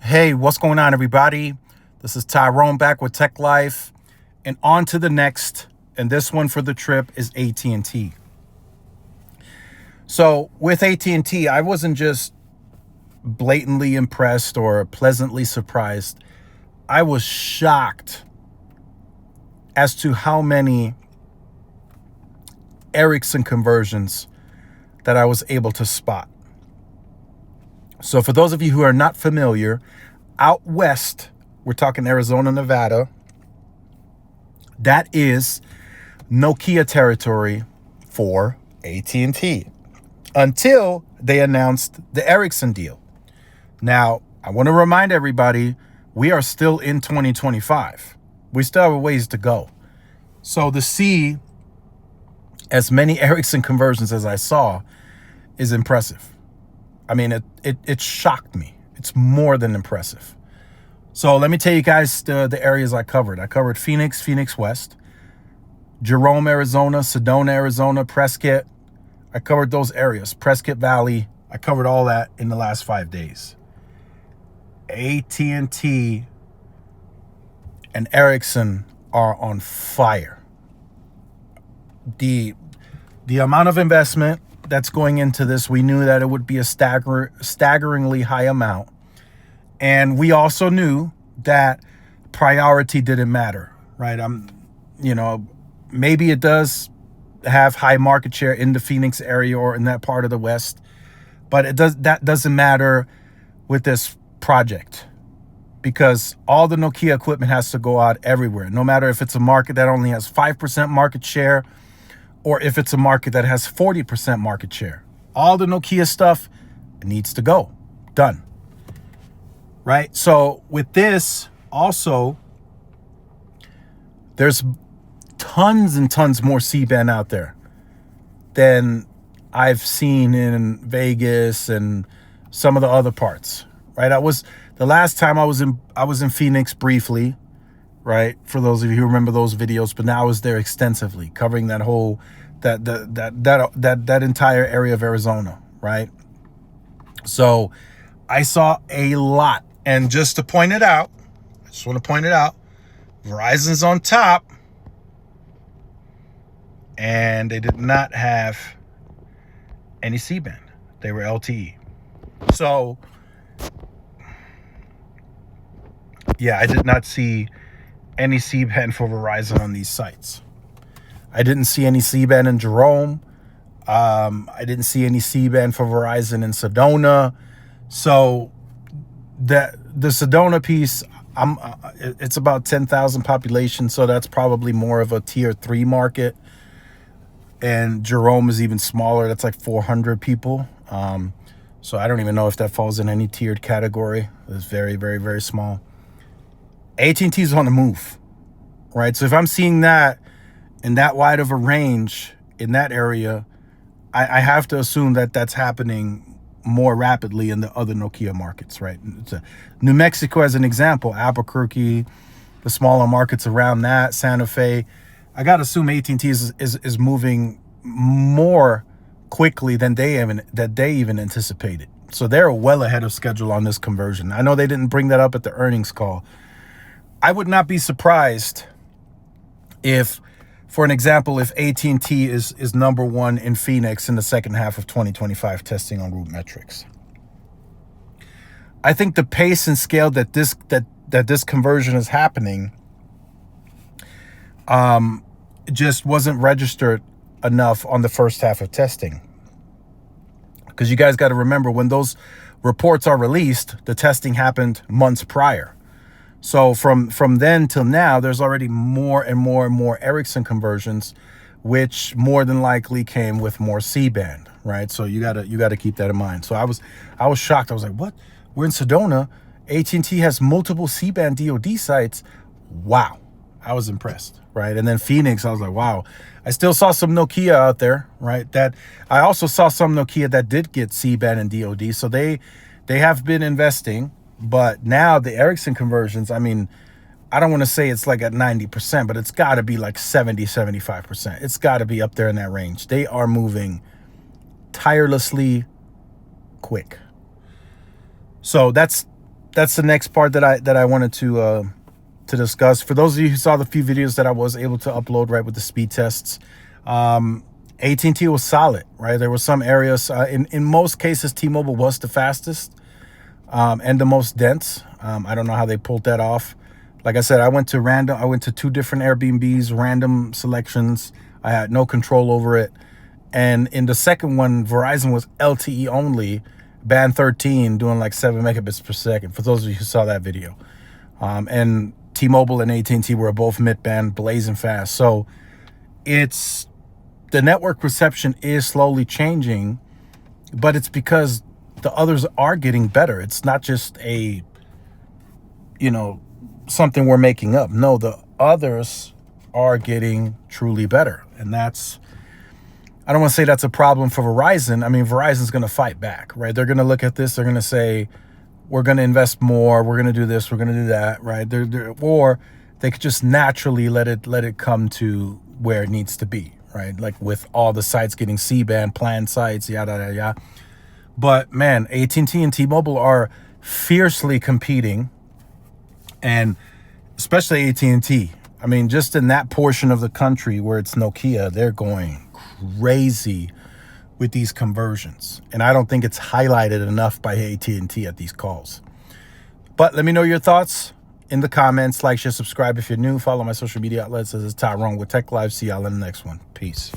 Hey, what's going on, everybody? This is Tyrone back with Tech Life, and on to the next. And this one for the trip is AT&T. So with AT&T, I wasn't just blatantly impressed or pleasantly surprised. I was shocked as to how many Ericsson conversions that I was able to spot. So for those of you who are not familiar, out west, we're talking Arizona, Nevada, that is Nokia territory for AT&T until they announced the Ericsson deal. Now, I want to remind everybody, we are still in 2025. We still have a ways to go. So to see as many Ericsson conversions as I saw is impressive. I mean, it shocked me. It's more than impressive. So let me tell you guys the areas I covered. I covered Phoenix, Phoenix West, Jerome, Arizona, Sedona, Arizona, Prescott. I covered those areas. Prescott Valley. I covered all that in the last 5 days. AT&T and Ericsson are on fire. The amount of investment that's going into this, we knew that it would be a staggeringly high amount. And we also knew that priority didn't matter, right? Maybe it does have high market share in the Phoenix area or in that part of the West, but that doesn't matter with this project, because all the Nokia equipment has to go out everywhere, no matter if it's a market that only has 5% market share or if it's a market that has 40% market share. All the Nokia stuff needs to go. Done. Right? So with this also, there's tons and tons more C-band out there than I've seen in Vegas and some of the other parts. Right? The last time I was in Phoenix briefly, right? For those of you who remember those videos, but now I was there extensively, covering that whole that entire area of Arizona, right? So I saw a lot. And just to point it out, I just want to point it out, Verizon's on top, and they did not have any C-band. They were LTE. So yeah, I did not see any C-band for Verizon on these sites. I didn't see any C-band in Jerome. I didn't see any C-band for Verizon in Sedona. So the Sedona piece, it's about 10,000 population, so that's probably more of a tier 3 market. And Jerome is even smaller. That's like 400 people. So I don't even know if that falls in any tiered category. It's very, very, very small. AT&T is on the move, right? So if I'm seeing that in that wide of a range in that area, I have to assume that that's happening more rapidly in the other Nokia markets, right? New Mexico as an example, Albuquerque, the smaller markets around that, Santa Fe. I got to assume AT&T is moving more quickly than they even anticipated. So they're well ahead of schedule on this conversion. I know they didn't bring that up at the earnings call. I would not be surprised if, for an example, if AT&T is number one in Phoenix in the second half of 2025 testing on root metrics. I think the pace and scale that this conversion is happening just wasn't registered enough on the first half of testing. Because you guys got to remember, when those reports are released, the testing happened months prior. So from then till now, there's already more and more and more Ericsson conversions, which more than likely came with more C-band, right? So you gotta keep that in mind. So I was shocked. I was like, what? We're in Sedona. AT&T has multiple C-band DoD sites. Wow. I was impressed, right? And then Phoenix, I was like, wow. I still saw some Nokia out there, right? That I also saw some Nokia that did get C-band and DoD. So they have been investing. But now the Ericsson conversions, I mean, I don't want to say it's like at 90%, but it's got to be like 70, 75%. It's got to be up there in that range. They are moving tirelessly quick. So that's that's the next part that I wanted to discuss. For those of you who saw the few videos that I was able to upload, right, with the speed tests, AT&T was solid, right? There were some areas, in most cases, T-Mobile was the fastest and the most dense. I don't know how they pulled that off. Like I said, I went to 2 different Airbnbs, random selections. I had no control over it. And in the second one, Verizon was LTE only, band 13, doing like 7 megabits per second, for those of you who saw that video. And T-Mobile and AT&T were both mid-band, blazing fast. So the network reception is slowly changing, but it's because the others are getting better. It's not just something we're making up. No, the others are getting truly better. And I don't want to say that's a problem for Verizon. I mean, Verizon's going to fight back, right? They're going to look at this. They're going to say, we're going to invest more. We're going to do this. We're going to do that, right? Or they could just naturally let it come to where it needs to be, right? Like with all the sites getting C-band, planned sites, yada, yada, yada. But man, AT&T and T-Mobile are fiercely competing, and especially AT&T. I mean, just in that portion of the country where it's Nokia, they're going crazy with these conversions. And I don't think it's highlighted enough by AT&T at these calls. But let me know your thoughts in the comments. Like, share, subscribe if you're new. Follow my social media outlets. This is Tyrone with Tech Live. See y'all in the next one. Peace.